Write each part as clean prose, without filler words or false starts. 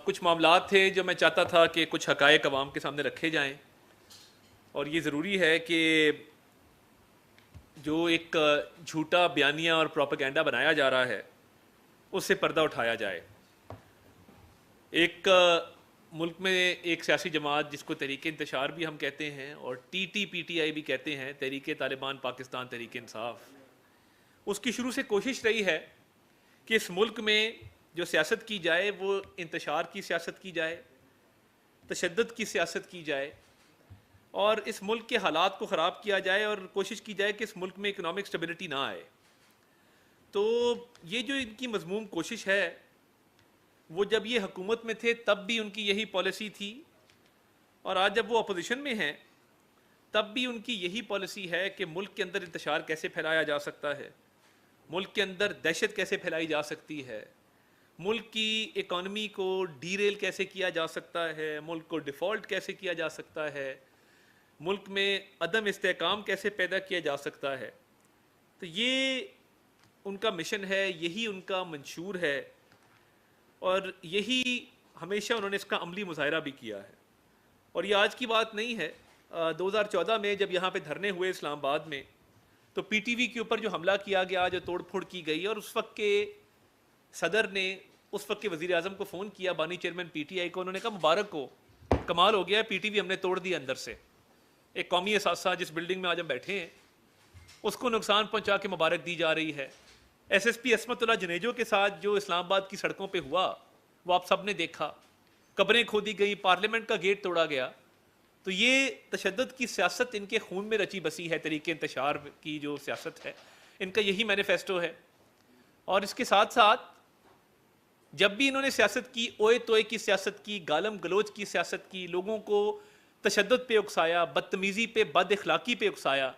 کچھ معاملات تھے جو میں چاہتا تھا کہ کچھ حقائق عوام کے سامنے رکھے جائیں، اور یہ ضروری ہے کہ جو ایک جھوٹا بیانیہ اور پروپیگنڈا بنایا جا رہا ہے اس سے پردہ اٹھایا جائے۔ ایک ملک میں ایک سیاسی جماعت جس کو تحریک انتشار بھی ہم کہتے ہیں اور T T P T I بھی کہتے ہیں، تحریک طالبان پاکستان تحریک انصاف، اس کی شروع سے کوشش رہی ہے کہ اس ملک میں جو سیاست کی جائے وہ انتشار کی سیاست کی جائے، تشدد کی سیاست کی جائے، اور اس ملک کے حالات کو خراب کیا جائے اور کوشش کی جائے کہ اس ملک میں اکنامک سٹیبلٹی نہ آئے۔ تو یہ جو ان کی مذموم کوشش ہے، وہ جب یہ حکومت میں تھے تب بھی ان کی یہی پالیسی تھی، اور آج جب وہ اپوزیشن میں ہیں تب بھی ان کی یہی پالیسی ہے کہ ملک کے اندر انتشار کیسے پھیلایا جا سکتا ہے، ملک کے اندر دہشت کیسے پھیلائی جا سکتی ہے، ملک کی اکانومی کو ڈی ریل کیسے کیا جا سکتا ہے، ملک کو ڈیفالٹ کیسے کیا جا سکتا ہے، ملک میں عدم استحکام کیسے پیدا کیا جا سکتا ہے۔ تو یہ ان کا مشن ہے، یہی ان کا منشور ہے، اور یہی ہمیشہ انہوں نے اس کا عملی مظاہرہ بھی کیا ہے۔ اور یہ آج کی بات نہیں ہے، 2014 میں جب یہاں پہ دھرنے ہوئے اسلام آباد میں، تو پی ٹی وی کے اوپر جو حملہ کیا گیا، جو توڑ پھوڑ کی گئی، اور اس وقت کے صدر نے اس وقت کے وزیر اعظم کو فون کیا، بانی چیئرمین پی ٹی آئی کو، انہوں نے کہا مبارک ہو، کمال ہو گیا، پی ٹی وی ہم نے توڑ دیا اندر سے۔ ایک قومی اثاثہ جس بلڈنگ میں آج ہم بیٹھے ہیں اس کو نقصان پہنچا کے مبارک دی جا رہی ہے۔ ایس ایس پی عصمت اللہ جنیجو کے ساتھ جو اسلام آباد کی سڑکوں پہ ہوا وہ آپ سب نے دیکھا، قبریں کھودی گئی، پارلیمنٹ کا گیٹ توڑا گیا۔ تو یہ تشدد کی سیاست ان کے خون میں رچی بسی ہے، تحریک انتشار کی جو سیاست ہے ان کا یہی مینیفیسٹو ہے۔ اور اس کے ساتھ ساتھ جب بھی انہوں نے سیاست کی، اوئے توئے کی سیاست کی، گالم گلوچ کی سیاست کی، لوگوں کو تشدد پہ اکسایا، بدتمیزی پہ، بد اخلاقی پہ اکسایا،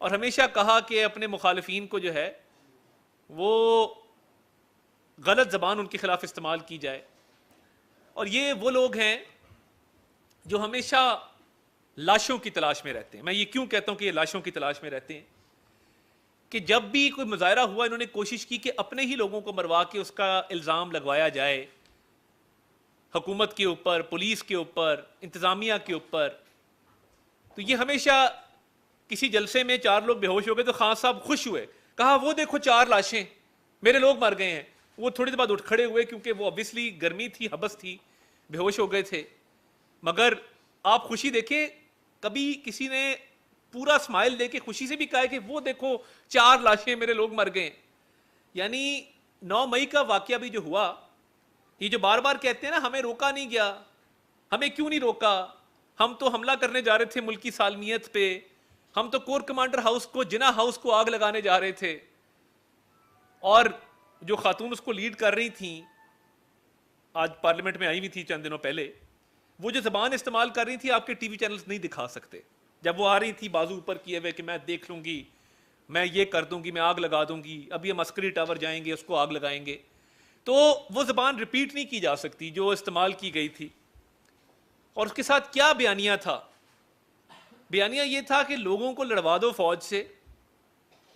اور ہمیشہ کہا کہ اپنے مخالفین کو جو ہے وہ غلط زبان ان کے خلاف استعمال کی جائے۔ اور یہ وہ لوگ ہیں جو ہمیشہ لاشوں کی تلاش میں رہتے ہیں۔ میں یہ کیوں کہتا ہوں کہ یہ لاشوں کی تلاش میں رہتے ہیں؟ کہ جب بھی کوئی مظاہرہ ہوا انہوں نے کوشش کی کہ اپنے ہی لوگوں کو مروا کے اس کا الزام لگوایا جائے حکومت کے اوپر، پولیس کے اوپر، انتظامیہ کے اوپر۔ تو یہ ہمیشہ کسی جلسے میں 4 لوگ بے ہوش ہو گئے تو خان صاحب خوش ہوئے، کہا وہ دیکھو 4 لاشیں، میرے لوگ مر گئے ہیں۔ وہ تھوڑی دیر بعد اٹھ کھڑے ہوئے کیونکہ وہ obviously گرمی تھی، حبس تھی، بے ہوش ہو گئے تھے۔ مگر آپ خوشی دیکھیں، کبھی کسی نے پورا اسمائل دے کے خوشی سے بھی کہا ہے کہ وہ دیکھو 4 لاشیں، میرے لوگ مر گئے۔ یعنی 9 مئی کا واقعہ بھی جو ہوا، یہ جو بار بار کہتے ہیں نا ہمیں روکا نہیں گیا، ہمیں کیوں نہیں روکا، ہم تو حملہ کرنے جا رہے تھے ملکی سالمیت پہ، ہم تو کور کمانڈر ہاؤس کو، جناح ہاؤس کو آگ لگانے جا رہے تھے، اور جو خاتون اس کو لیڈ کر رہی تھیں، آج پارلیمنٹ میں آئی ہوئی تھی چند دنوں پہلے، وہ جو زبان استعمال کر رہی تھی آپ کے ٹی وی چینلز نہیں دکھا سکتے۔ جب وہ آ رہی تھی بازو اوپر کیے ہوئے کہ میں دیکھ لوں گی، میں یہ کر دوں گی، میں آگ لگا دوں گی، ابھی ہم عسکری ٹاور جائیں گے اس کو آگ لگائیں گے، تو وہ زبان ریپیٹ نہیں کی جا سکتی جو استعمال کی گئی تھی۔ اور اس کے ساتھ کیا بیانیہ تھا؟ بیانیہ یہ تھا کہ لوگوں کو لڑوا دو فوج سے،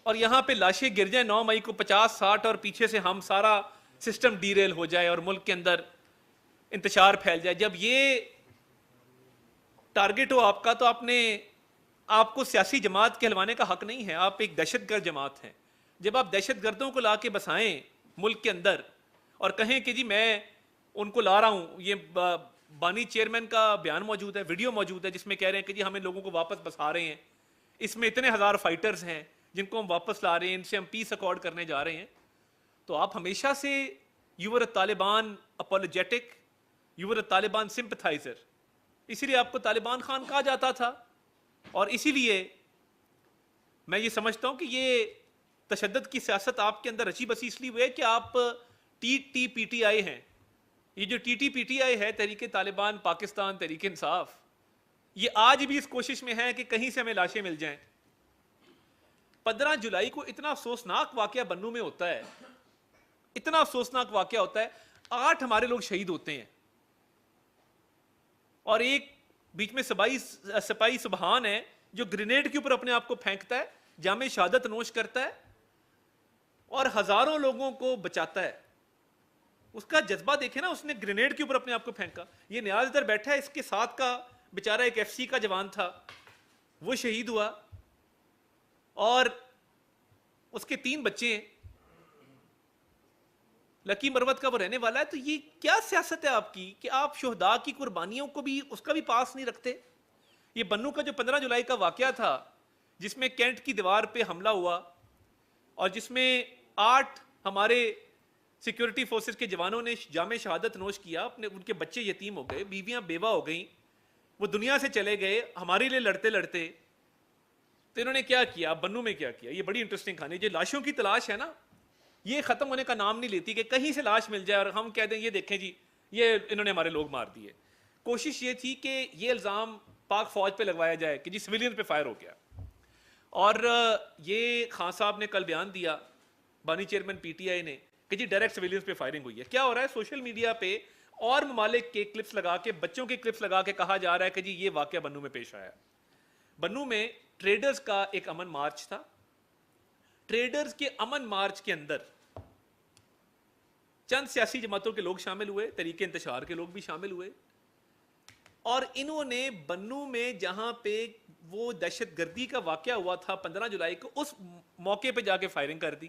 اور یہاں پہ لاشیں گر جائیں 9 مئی کو 50-60، اور پیچھے سے ہم سارا سسٹم ڈی ریل ہو جائے اور ملک کے اندر انتشار پھیل جائے۔ جب یہ ٹارگٹ ہو آپ کا تو آپ کو سیاسی جماعت کہلوانے کا حق نہیں ہے، آپ ایک دہشت گرد جماعت ہیں۔ جب آپ دہشت گردوں کو لا کے بسائیں ملک کے اندر اور کہیں کہ جی میں ان کو لا رہا ہوں، یہ بانی چیئرمین کا بیان موجود ہے، ویڈیو موجود ہے جس میں کہہ رہے ہیں کہ جی ہمیں لوگوں کو واپس بسا رہے ہیں، اس میں اتنے ہزار فائٹرز ہیں جن کو ہم واپس لا رہے ہیں، ان سے ہم پیس اکارڈ کرنے جا رہے ہیں، تو آپ ہمیشہ سے you are a Taliban apologetic, you are a Taliban sympathizer, اسی لیے آپ کو طالبان خان کہا جاتا تھا۔ اور اسی لیے میں یہ سمجھتا ہوں کہ یہ تشدد کی سیاست آپ کے اندر رچی بسی اس لیے ہوئی ہے کہ آپ T T P T I ہیں۔ یہ جو T T P T I ہے، تحریک طالبان پاکستان تحریک انصاف، یہ آج بھی اس کوشش میں ہے کہ کہیں سے ہمیں لاشیں مل جائیں۔ 15 جولائی کو اتنا افسوسناک واقعہ بنوں میں ہوتا ہے، اتنا افسوسناک واقعہ ہوتا ہے، 8 ہمارے لوگ شہید ہوتے ہیں، اور ایک بیچ میں سپاہی سبحان ہے جو گرینیڈ کے اوپر اپنے آپ کو پھینکتا ہے، جامع شہادت نوش کرتا ہے اور ہزاروں لوگوں کو بچاتا ہے۔ اس کا جذبہ دیکھیں نا, اس نے گرینیڈ کے اوپر اپنے آپ کو پھینکا. یہ نیاز ادھر بیٹھا ہے, اس کے ساتھ کا بیچارہ ایک ایف سی کا جوان تھا, وہ شہید ہوا, اور اس کے 3 بچے ہیں, لکی مروت کا وہ رہنے والا ہے. تو یہ کیا سیاست ہے آپ کی کہ آپ شہداء کی قربانیوں کو بھی اس کا بھی پاس نہیں رکھتے؟ یہ بنو کا جو 15 جولائی کا واقعہ تھا, جس میں کینٹ کی دیوار پہ حملہ ہوا اور جس میں 8 ہمارے سیکیورٹی فورسز کے جوانوں نے جام شہادت نوش کیا, اپنے ان کے بچے یتیم ہو گئے, بیویاں بیوہ ہو گئیں, وہ دنیا سے چلے گئے ہمارے لیے لڑتے لڑتے. تو انہوں نے کیا کیا بنو میں, کیا کیا؟ یہ بڑی انٹرسٹنگ کہانی. جو لاشوں کی تلاش ہے نا, یہ ختم ہونے کا نام نہیں لیتی کہ کہیں سے لاش مل جائے اور ہم کہہ دیں یہ دیکھیں جی یہ انہوں نے ہمارے لوگ مار دیے. کوشش یہ تھی کہ یہ الزام پاک فوج پہ لگوایا جائے کہ جی سویلین پہ فائر ہو گیا. اور یہ خان صاحب نے کل بیان دیا, بانی چیئرمین پی ٹی آئی نے, کہ جی ڈائریکٹ سویلینز پہ فائرنگ ہوئی ہے. کیا ہو رہا ہے سوشل میڈیا پہ اور ممالک کے کلپس لگا کے, بچوں کے کلپس لگا کے کہا جا رہا ہے کہ جی یہ واقعہ بنو میں پیش آیا. بنو میں ٹریڈرز کا ایک امن مارچ تھا. ٹریڈرز کے امن مارچ کے اندر چند سیاسی جماعتوں کے لوگ شامل ہوئے, تحریک انتشار کے لوگ بھی شامل ہوئے, اور انہوں نے بنو میں جہاں پہ وہ دہشت گردی کا واقعہ ہوا تھا 15 جولائی کو, اس موقع پہ جا کے فائرنگ کر دی.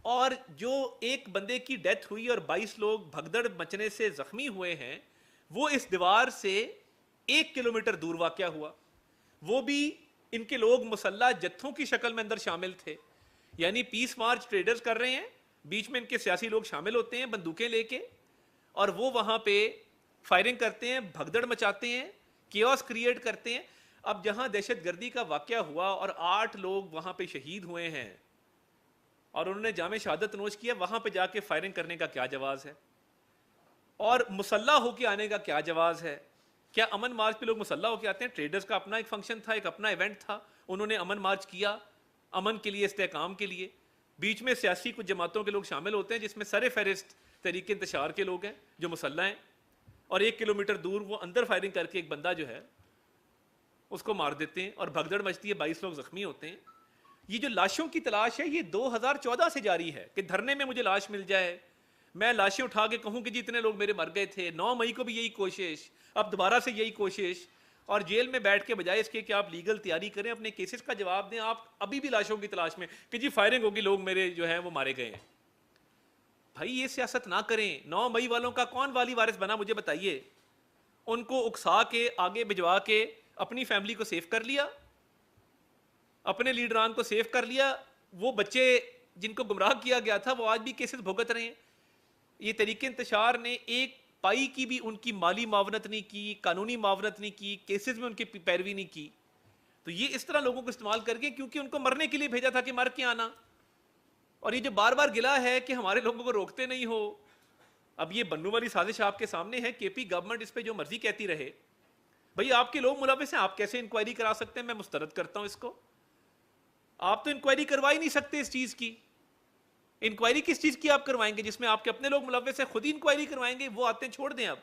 اور جو ایک بندے کی ڈیتھ ہوئی اور 22 لوگ بھگدڑ مچنے سے زخمی ہوئے ہیں, وہ اس دیوار سے 1 کلومیٹر دور واقعہ ہوا. وہ بھی ان کے لوگ مسلح جتھوں کی شکل میں اندر شامل تھے, یعنی پیس مارچ ٹریڈرز کر رہے ہیں, بیچ میں ان کے سیاسی لوگ شامل ہوتے ہیں بندوقیں لے کے, اور وہ وہاں پہ فائرنگ کرتے ہیں, بھگدڑ مچاتے ہیں, کیوس کریٹ کرتے ہیں. اب جہاں دہشت گردی کا واقعہ ہوا اور 8 لوگ وہاں پہ شہید ہوئے ہیں اور انہوں نے جام شہادت نوش کیا, وہاں پہ جا کے فائرنگ کرنے کا کیا جواز ہے؟ اور مسلح ہو کے آنے کا کیا جواز ہے؟ کیا امن مارچ پہ لوگ مسلح ہو کے آتے ہیں؟ ٹریڈرز کا اپنا ایک فنکشن تھا, ایک اپنا ایونٹ تھا, انہوں نے امن مارچ کیا امن کے لیے, استحکام کے لیے. بیچ میں سیاسی کچھ جماعتوں کے لوگ شامل ہوتے ہیں جس میں سر فہرست تحریک انتشار کے لوگ ہیں جو مسلح ہیں, اور 1 کلومیٹر دور وہ اندر فائرنگ کر کے ایک بندہ جو ہے اس کو مار دیتے ہیں اور بھگدڑ مچتی ہے, 22 لوگ زخمی ہوتے ہیں. یہ جو لاشوں کی تلاش ہے یہ 2014 سے جاری ہے کہ دھرنے میں مجھے لاش مل جائے, میں لاشیں اٹھا کے کہوں کہ جی اتنے لوگ میرے مر گئے تھے. 9 مئی کو بھی یہی کوشش, اب دوبارہ سے یہی کوشش, اور جیل میں بیٹھ کے بجائے اس کے کہ آپ لیگل تیاری کریں, اپنے کیسز کا جواب دیں, آپ ابھی بھی لاشوں کی تلاش میں کہ جی فائرنگ ہوگی, لوگ میرے جو ہیں وہ مارے گئے ہیں. بھائی یہ سیاست نہ کریں. 9 مئی والوں کا کون والی وارث بنا مجھے بتائیے؟ ان کو اکسا کے آگے بھجوا کے اپنی فیملی کو سیف کر لیا, اپنے لیڈران کو سیف کر لیا. وہ بچے جن کو گمراہ کیا گیا تھا وہ آج بھی کیسز بھگت رہے ہیں. یہ تحریک انتشار نے ایک پائی کی بھی ان کی مالی معاونت نہیں کی, قانونی معاونت نہیں کی, کیسز میں ان کی پیروی نہیں کی. تو یہ اس طرح لوگوں کو استعمال کر کے, کیونکہ ان کو مرنے کے لیے بھیجا تھا کہ مر کے آنا. اور یہ جو بار بار گلا ہے کہ ہمارے لوگوں کو روکتے نہیں ہو, اب یہ بنو والی سازش آپ کے سامنے ہے. کے پی گورنمنٹ اس پہ جو مرضی کہتی رہے, بھئی آپ کے لوگ ملوث ہیں, آپ کیسے انکوائری کرا سکتے ہیں؟ میں مسترد کرتا ہوں اس کو. آپ تو انکوائری کروا ہی نہیں سکتے اس چیز کی. انکوائری کس چیز کی آپ کروائیں گے جس میں آپ کے اپنے لوگ ملوث ہیں؟ خود ہی انکوائری کروائیں گے, وہ آتے ہیں چھوڑ دیں اب.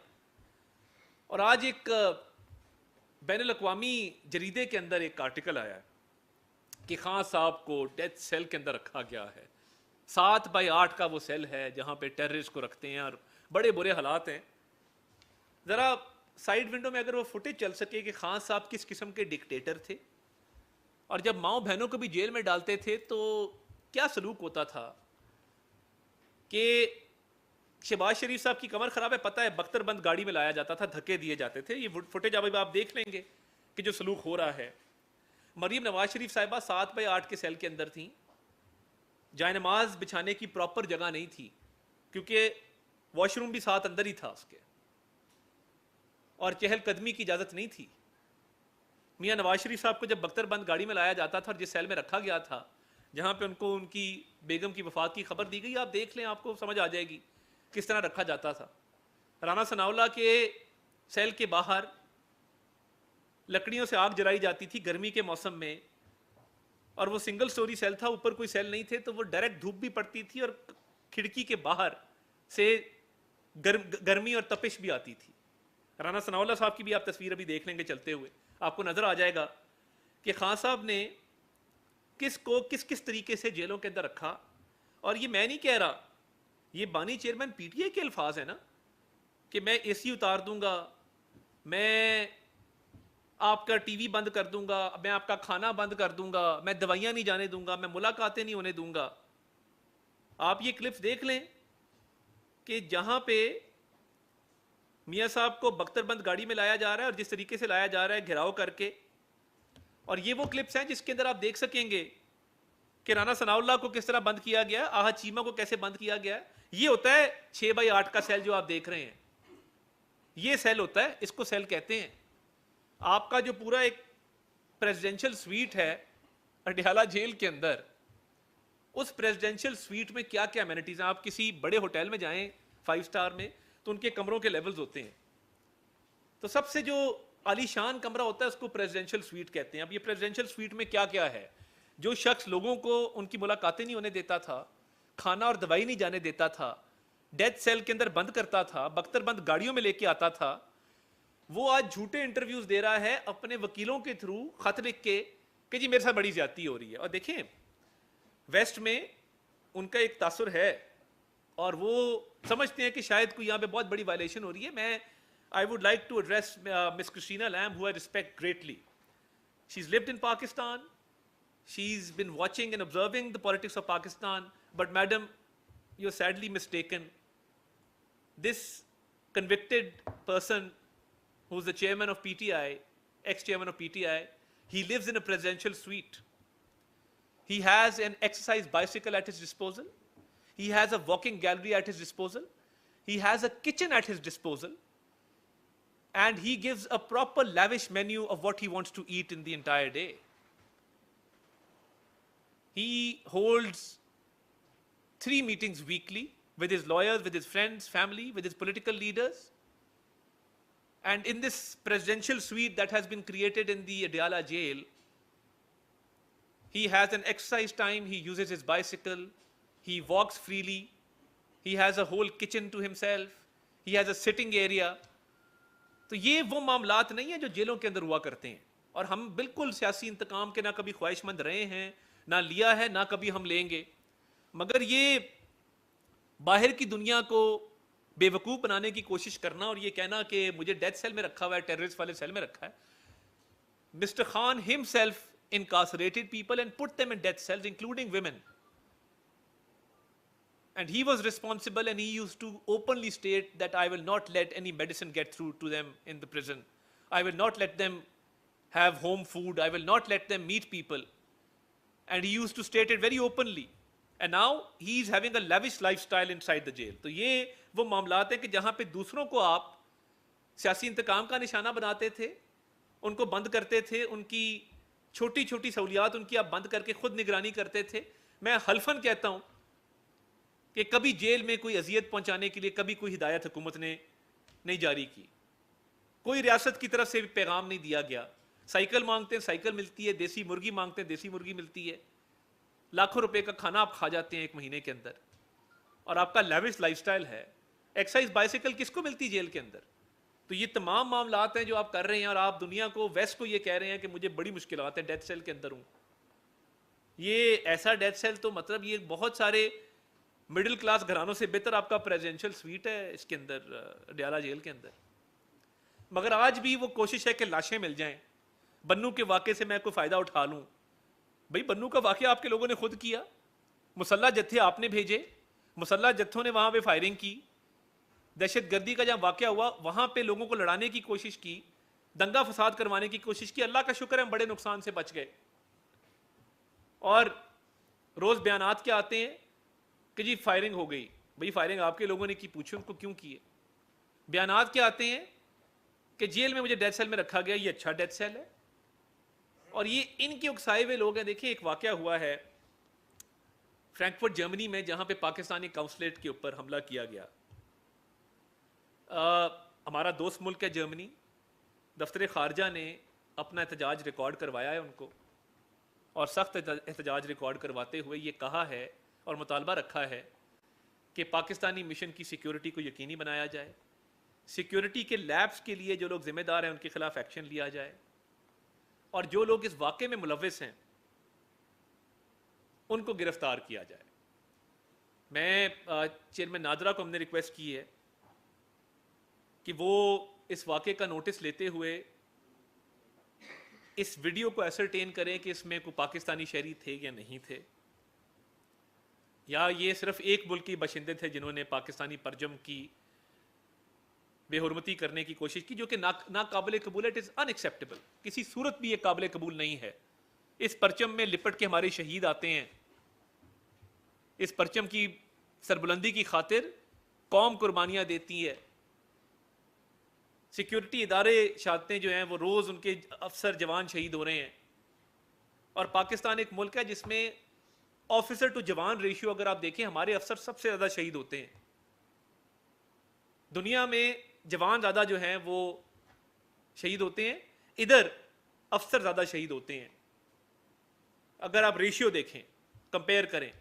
اور آج ایک بین الاقوامی جریدے کے اندر ایک آرٹیکل آیا کہ خان صاحب کو ڈیتھ سیل کے اندر رکھا گیا ہے. 7/8 کا وہ سیل ہے جہاں پہ ٹیررسٹ کو رکھتے ہیں, اور بڑے برے حالات ہیں. ذرا سائیڈ ونڈو میں اگر وہ فوٹیج چل سکے کہ خان صاحب کس قسم کے ڈکٹیٹر تھے, اور جب ماؤں بہنوں کو بھی جیل میں ڈالتے تھے تو کیا سلوک ہوتا تھا. کہ شہباز شریف صاحب کی کمر خراب ہے, پتہ ہے, بختر بند گاڑی میں لایا جاتا تھا, دھکے دیے جاتے تھے. یہ فوٹیج اب آپ دیکھ لیں گے کہ جو سلوک ہو رہا ہے. مریم نواز شریف صاحبہ 7/8 کے سیل کے اندر تھیں, جائے نماز بچھانے کی پراپر جگہ نہیں تھی کیونکہ واش روم بھی ساتھ اندر ہی تھا اس کے, اور چہل قدمی کی اجازت نہیں تھی. میاں نواز شریف صاحب کو جب بختر بند گاڑی میں لایا جاتا تھا اور جس سیل میں رکھا گیا تھا جہاں پہ ان کو ان کی بیگم کی وفات کی خبر دی گئی, آپ دیکھ لیں, آپ کو سمجھ آ جائے گی کس طرح رکھا جاتا تھا. رانا ثناء اللہ کے سیل کے باہر لکڑیوں سے آگ جلائی جاتی تھی گرمی کے موسم میں, اور وہ سنگل سٹوری سیل تھا, اوپر کوئی سیل نہیں تھے, تو وہ ڈائریکٹ دھوپ بھی پڑتی تھی اور کھڑکی کے باہر سے گرمی اور تپش بھی آتی تھی. رانا ثناء اللہ صاحب کی بھی آپ تصویر ابھی دیکھ لیں گے چلتے ہوئے, آپ کو نظر آ جائے گا کہ خان صاحب نے کس کو کس طریقے سے جیلوں کے اندر رکھا. اور یہ میں نہیں کہہ رہا, یہ بانی چیئرمین پی ٹی آئی کے الفاظ ہیں نا کہ میں اے سی اتار دوں گا, میں آپ کا ٹی وی بند کر دوں گا, میں آپ کا کھانا بند کر دوں گا, میں دوائیاں نہیں جانے دوں گا, میں ملاقاتیں نہیں ہونے دوں گا. آپ یہ کلپس دیکھ لیں کہ جہاں پہ میاں صاحب کو بختر بند گاڑی میں لایا جا رہا ہے اور جس طریقے سے لایا جا رہا ہے گھیراؤ کر کے, اور یہ وہ کلپس ہیں جس کے اندر آپ دیکھ سکیں گے کہ رانا ثناء اللہ کو کس طرح بند کیا گیا, آہا چیمہ کو کیسے بند کیا گیا. یہ ہوتا ہے 6x8 کا سیل جو آپ دیکھ رہے ہیں, یہ سیل ہوتا ہے, اس کو سیل کہتے ہیں. آپ کا جو پورا ایک پریزیڈنشل سویٹ ہے اڈیالہ جیل کے اندر, اس پریزیڈنشل سویٹ میں کیا کیا امینٹیز ہیں. آپ کسی بڑے ہوٹل میں جائیں 5 اسٹار میں تو ان کے کمروں کے لیولز ہوتے ہیں, تو سب سے جو عالی شان کمرہ ہوتا ہے اس کو پریزیڈنشل سویٹ کہتے ہیں. اب یہ پریزیڈنشل سویٹ میں کیا کیا ہے, جو شخص لوگوں کو ان کی ملاقاتیں نہیں ہونے دیتا تھا, کھانا اور دوائی نہیں جانے دیتا تھا, ڈیتھ سیل کے اندر بند کرتا تھا, بختر بند گاڑیوں میں لے کے آتا تھا, وہ آج جھوٹے انٹرویوز دے رہا ہے اپنے وکیلوں کے تھرو خط لکھ کے کہ جی میرے ساتھ بڑی زیادتی ہو رہی ہے. اور دیکھیں ویسٹ میں ان کا ایک تاثر ہے اور وہ سمجھتے ہیں کہ شاید کوئی یہاں پہ بہت بڑی وائلیشن ہو رہی ہے. میں I would like to address Miss Christina Lamb, who I respect greatly. She's lived in Pakistan. She's been watching and observing the politics of Pakistan. But madam, you're sadly mistaken. This convicted person who's the chairman of PTI, ex-chairman of PTI, he lives in a presidential suite. He has an exercise bicycle at his disposal. He has a walking gallery at his disposal. He has a kitchen at his disposal. And he gives a proper lavish menu of what he wants to eat in the entire day. He holds 3 meetings weekly with his lawyers, with his friends, family, with his political leaders. And in this presidential suite that has been created in the Adiala jail, he has an exercise time, he uses his bicycle, he walks freely, he has a whole kitchen to himself, he has a sitting area. تو یہ وہ معاملات نہیں ہیں جو جیلوں کے اندر ہوا کرتے ہیں, اور ہم بالکل سیاسی انتقام کے نہ کبھی خواہش مند رہے ہیں, نہ لیا ہے, نہ کبھی ہم لیں گے. مگر یہ باہر کی دنیا کو بے وقوف بنانے کی کوشش کرنا اور یہ کہنا کہ مجھے ڈیتھ سیل میں رکھا ہوا ہے, ٹیررسٹ والے سیل میں رکھا ہے. Mr Khan himself incarcerated people and put them in death cells, including women. And he was responsible, and he used to openly state that I will not let any medicine get through to them in the prison. I will not let them have home food. I will not let them meet people. And he used to state it very openly. And now he is having a lavish lifestyle inside the jail. تو یہ وہ معاملات ہیں کہ جہاں پہ دوسروں کو آپ سیاسی انتقام کا نشانہ بناتے تھے, ان کو بند کرتے تھے, ان کی چھوٹی چھوٹی سہولیات ان کی آپ بند کر کے خود نگرانی کرتے تھے. میں حلفاً کہتا ہوں کہ کبھی جیل میں کوئی اذیت پہنچانے کے لیے کبھی کوئی ہدایت حکومت نے نہیں جاری کی, کوئی ریاست کی طرف سے بھی پیغام نہیں دیا گیا. سائیکل مانگتے ہیں سائیکل ملتی ہے, دیسی مرغی مانگتے ہیں دیسی مرغی ملتی ہے, لاکھوں روپے کا کھانا آپ کھا جاتے ہیں 1 مہینے کے اندر, اور آپ کا لیوش لائف سٹائل ہے. ایکسرسائز بائیسیکل کس کو ملتی جیل کے اندر؟ تو یہ تمام معاملات ہیں جو آپ کر رہے ہیں, اور آپ دنیا کو, ویسٹ کو یہ کہہ رہے ہیں کہ مجھے بڑی مشکلات ہیں, ڈیتھ سیل کے اندر ہوں. یہ ایسا ڈیتھ سیل تو مطلب یہ بہت سارے مڈل کلاس گھرانوں سے بہتر آپ کا پریزیڈنشل سویٹ ہے اس کے اندر, اڈیالہ جیل کے اندر. مگر آج بھی وہ کوشش ہے کہ لاشیں مل جائیں. بنو کے واقعے سے میں کوئی فائدہ اٹھا لوں. بھئی بنو کا واقعہ آپ کے لوگوں نے خود کیا, مسلح جتھے آپ نے بھیجے, مسلح جتھوں نے وہاں پہ فائرنگ کی, دہشت گردی کا جہاں واقعہ ہوا وہاں پہ لوگوں کو لڑانے کی کوشش کی, دنگا فساد کروانے کی کوشش کی. اللہ کا شکر ہے ہم بڑے نقصان سے بچ گئے. اور روز بیانات کیا آتے ہیں کہ جی فائرنگ ہو گئی. بھئی فائرنگ آپ کے لوگوں نے کی, پوچھو ان کو کیوں کیے. بیانات کیا آتے ہیں کہ جیل میں مجھے ڈیتھ سیل میں رکھا گیا, یہ اچھا ڈیتھ سیل ہے. اور یہ ان کے اکسائے ہوئے لوگ ہیں. دیکھیں ایک واقعہ ہوا ہے فرینکفرٹ جرمنی میں, جہاں پہ پاکستانی قونصلیٹ کے اوپر حملہ کیا گیا. ہمارا دوست ملک ہے جرمنی, دفتر خارجہ نے اپنا احتجاج ریکارڈ کروایا ہے ان کو, اور سخت احتجاج ریکارڈ کرواتے ہوئے یہ کہا ہے اور مطالبہ رکھا ہے کہ پاکستانی مشن کی سیکیورٹی کو یقینی بنایا جائے, سیکیورٹی کے لیبس کے لیے جو لوگ ذمہ دار ہیں ان کے خلاف ایکشن لیا جائے, اور جو لوگ اس واقعے میں ملوث ہیں ان کو گرفتار کیا جائے. میں چیئرمین نادرا کو ہم نے ریکویسٹ کی ہے کہ وہ اس واقعے کا نوٹس لیتے ہوئے اس ویڈیو کو ایسرٹین کریں کہ اس میں کوئی پاکستانی شہری تھے یا نہیں تھے، یا یہ صرف ایک ملک کے باشندے تھے جنہوں نے پاکستانی پرچم کی بے حرمتی کرنے کی کوشش کی، جو کہ ناقابل قبول ہے. اٹ از ان ایکسیپٹیبل، کسی صورت بھی یہ قابل قبول نہیں ہے. اس پرچم میں لپٹ کے ہمارے شہید آتے ہیں، اس پرچم کی سربلندی کی خاطر قوم قربانیاں دیتی ہے. سیکیورٹی ادارے شہادتیں جو ہیں وہ روز ان کے افسر جوان شہید ہو رہے ہیں، اور پاکستان ایک ملک ہے جس میں آفیسر ٹو جوان ریشیو اگر آپ دیکھیں ہمارے افسر سب سے زیادہ شہید ہوتے ہیں. دنیا میں جوان زیادہ جو ہیں وہ شہید ہوتے ہیں، ادھر افسر زیادہ شہید ہوتے ہیں. اگر آپ ریشیو دیکھیں، کمپیئر کریں.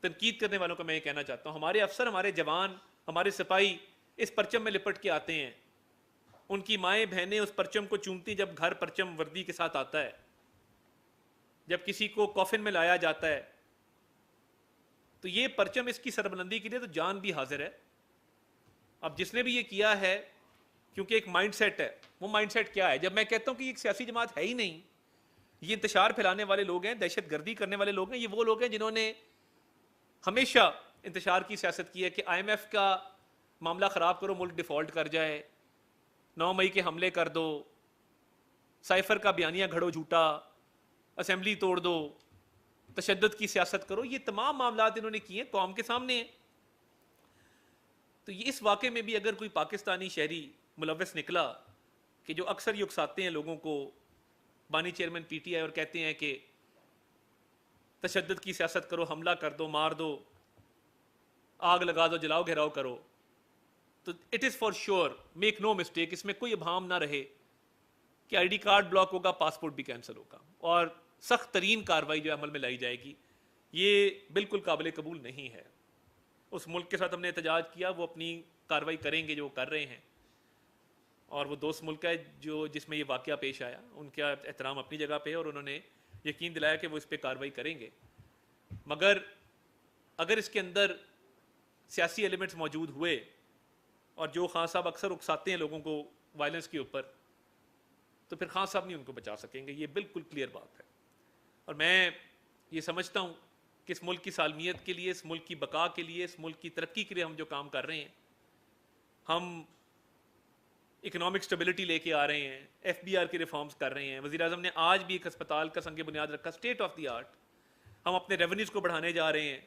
تنقید کرنے والوں کو میں یہ کہنا چاہتا ہوں، ہمارے افسر، ہمارے جوان، ہمارے سپاہی اس پرچم میں لپٹ کے آتے ہیں. ان کی مائیں بہنیں اس پرچم کو چومتی جب گھر پرچم وردی کے ساتھ آتا ہے. جب کسی کو کافن میں لایا جاتا ہے تو یہ پرچم اس کی سربلندی کے لیے تو جان بھی حاضر ہے. اب جس نے بھی یہ کیا ہے، کیونکہ ایک مائنڈ سیٹ ہے. وہ مائنڈ سیٹ کیا ہے؟ جب میں کہتا ہوں کہ یہ ایک سیاسی جماعت ہے ہی نہیں، یہ انتشار پھیلانے والے لوگ ہیں، دہشت گردی کرنے والے لوگ ہیں. یہ وہ لوگ ہیں جنہوں نے ہمیشہ انتشار کی سیاست کی ہے کہ آئی ایم ایف کا معاملہ خراب کرو، ملک ڈیفالٹ کر جائے، 9 مئی کے حملے کر دو، سائفر کا بیانیہ گھڑو جھوٹا، اسمبلی توڑ دو، تشدد کی سیاست کرو. یہ تمام معاملات انہوں نے کیے، قوم کے سامنے ہیں. تو یہ اس واقعے میں بھی اگر کوئی پاکستانی شہری ملوث نکلا کہ جو اکثر یہ اکساتے ہیں لوگوں کو، بانی چیئرمین پی ٹی آئی، اور کہتے ہیں کہ تشدد کی سیاست کرو، حملہ کر دو، مار دو، آگ لگا دو، جلاؤ گھیراؤ کرو، تو it is for sure, make no mistake, اس میں کوئی ابہام نہ رہے کہ آئی ڈی کارڈ بلاک ہوگا، پاسپورٹ بھی کینسل ہوگا، اور سخت ترین کارروائی جو عمل میں لائی جائے گی. یہ بالکل قابل قبول نہیں ہے. اس ملک کے ساتھ ہم نے احتجاج کیا، وہ اپنی کارروائی کریں گے جو وہ کر رہے ہیں، اور وہ دوست ملک ہے جس میں یہ واقعہ پیش آیا، ان کا احترام اپنی جگہ پہ ہے، اور انہوں نے یقین دلایا کہ وہ اس پہ کارروائی کریں گے. مگر اگر اس کے اندر سیاسی ایلیمنٹس موجود ہوئے، اور جو خان صاحب اکثر اکساتے ہیں لوگوں کو وائلنس کے اوپر، تو پھر خان صاحب نہیں ان کو بچا سکیں گے. یہ بالکل کلیئر بات ہے. اور میں یہ سمجھتا ہوں کہ اس ملک کی سالمیت کے لیے، اس ملک کی بقا کے لیے، اس ملک کی ترقی کے لیے ہم جو کام کر رہے ہیں، ہم اکنامک سٹیبلٹی لے کے آ رہے ہیں، ایف بی آر کے ریفارمز کر رہے ہیں. وزیر اعظم نے آج بھی ایک ہسپتال کا سنگ بنیاد رکھا، اسٹیٹ آف دی آرٹ. ہم اپنے ریونیوز کو بڑھانے جا رہے ہیں،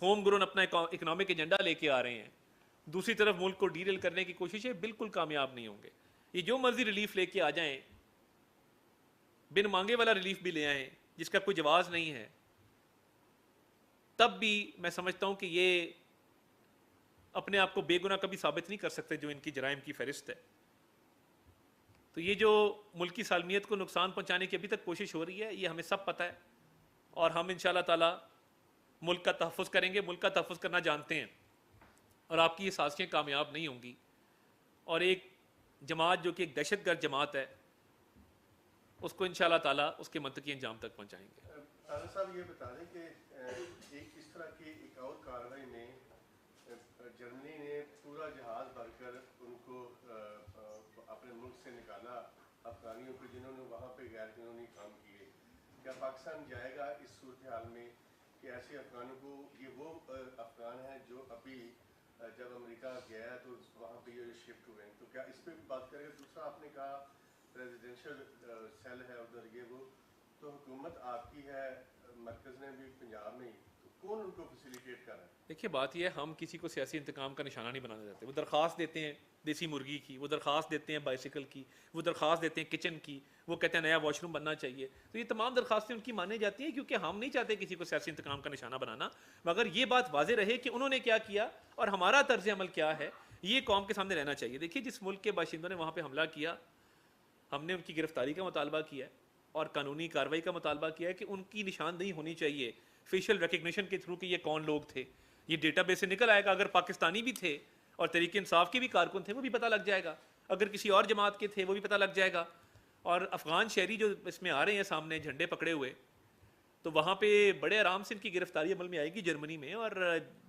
ہوم گرون اپنا اکنامک ایجنڈا لے کے آ رہے ہیں. دوسری طرف ملک کو ڈیریل کرنے کی کوششیں بالکل کامیاب نہیں ہوں گے. یہ جو مرضی ریلیف لے کے آ جائیں، بن مانگے والا ریلیف بھی لے آئیں جس کا کوئی جواز نہیں ہے، تب بھی میں سمجھتا ہوں کہ یہ اپنے آپ کو بے گناہ کبھی ثابت نہیں کر سکتے جو ان کی جرائم کی فہرست ہے. تو یہ جو ملک کی سالمیت کو نقصان پہنچانے کی ابھی تک کوشش ہو رہی ہے، یہ ہمیں سب پتہ ہے، اور ہم انشاءاللہ تعالی ملک کا تحفظ کریں گے. ملک کا تحفظ کرنا جانتے ہیں، اور آپ کی یہ سازشیں کامیاب نہیں ہوں گی. اور ایک جماعت جو کہ ایک دہشت گرد جماعت ہے، اس کو انشاءاللہ تعالی اس کے منطقی انجام تک پہنچائیں گے. عالم صاحب یہ بتا دیں کہ ایک اس طرح کی ایک اور کارروائی میں جرمنی نے پورا جہاز بھر کر ان کو اپنے ملک سے نکالا، افغانیوں کو جنہوں نے وہاں پہ غیر قانونی کام کیے. کیا پاکستان جائے گا اس صورتحال میں کہ ایسے افغانوں کو، یہ وہ افغان ہیں جو ابھی جب امریکہ گیا تو وہاں پہ یہ شفٹ ہوئے ہیں، تو کیا اس پہ بات کریں؟ دوسرا آپ نے کہا ریزیڈینشیل سیل ہے ادھر، یہ وہ، تو حکومت آپ کی ہے، مرکز نے بھی پنجاب میں ہی، تو کون ان کو فیسیلیٹیٹ کر رہا ہے؟ دیکھیے بات یہ ہے، ہم کسی کو سیاسی انتقام کا نشانہ نہیں بنانا چاہتے. وہ درخواست دیتے ہیں دیسی مرغی کی، وہ درخواست دیتے ہیں بائسیکل کی، وہ درخواست دیتے ہیں کچن کی، وہ کہتے ہیں نیا واش روم بننا چاہیے. تو یہ تمام درخواستیں ان کی مانی جاتی ہیں، کیونکہ ہم نہیں چاہتے کسی کو سیاسی انتقام کا نشانہ بنانا. مگر یہ بات واضح رہے کہ انہوں نے کیا کیا اور ہمارا طرز عمل کیا ہے، یہ قوم کے سامنے رہنا چاہیے. دیکھیے جس ملک کے باشندوں نے وہاں پہ حملہ کیا، ہم نے ان کی گرفتاری کا مطالبہ کیا ہے اور قانونی کارروائی کا مطالبہ کیا ہے کہ ان کی نشاندہی ہونی چاہیے فیشل ریکگنیشن کے تھرو کہ یہ کون لوگ تھے. یہ ڈیٹا بیس سے نکل آئے گا. اگر پاکستانی بھی تھے اور تحریک انصاف کے بھی کارکن تھے وہ بھی پتہ لگ جائے گا، اگر کسی اور جماعت کے تھے وہ بھی پتہ لگ جائے گا. اور افغان شہری جو اس میں آ رہے ہیں سامنے جھنڈے پکڑے ہوئے، تو وہاں پہ بڑے آرام سے ان کی گرفتاری عمل میں آئے گی جرمنی میں. اور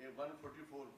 144